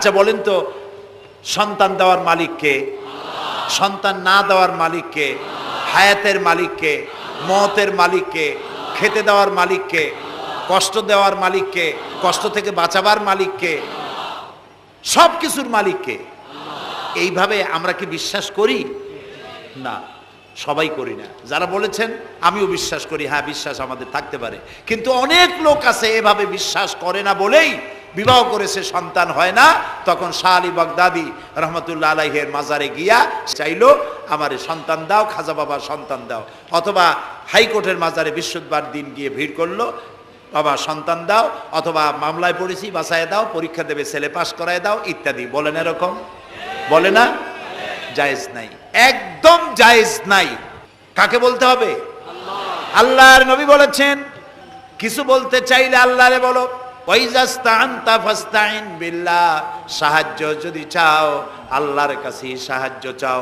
আচ্ছা বলেন তো, সন্তান দেওয়ার মালিক কে? সন্তান না দেওয়ার মালিক কে? হায়াতের মালিক কে? মওতের মালিক কে? খেতে দেওয়ার মালিক কে? কষ্ট দেওয়ার মালিক কে? কষ্ট থেকে বাঁচাবার মালিক কে? সব কিছুর মালিক কে? এইভাবে আমরা কি বিশ্বাস করি? না, সবাই করি না। যারা বলেছেন আমিও বিশ্বাস করি, হ্যাঁ বিশ্বাস আমাদের থাকতে পারে, কিন্তু অনেক লোক আছে এভাবে বিশ্বাস করে না বলেই বিবাহ করেছে, সন্তান হয় না। তখন শাহ আলী বাগদাদি রহমতুল্লাহ আলাইহের মাজারে গিয়া চাইলো আমারে সন্তান দাও, খাজা বাবা সন্তান দাও। অথবা হাইকোর্টের মাজারে বৃহস্পতিবার দিন গিয়ে ভিড় করলো, বাবা সন্তান দাও, অথবা মামলায় পড়েছি বাঁচায় দাও, পরীক্ষা দেবে ছেলে পাস করায় দাও ইত্যাদি। বলেন এরকম? বলে না? জায়েজ নাই, একদম জায়েজ নাই। কাকে বলতে হবে? আল্লাহর নবী বলেছেন কিছু বলতে চাইলে আল্লাহরে বলো। ওয়াইজাস্তাআনতা ফাস্তাইন বিল্লাহ, সাহায্য যদি চাও আল্লাহর কাছে সাহায্য চাও।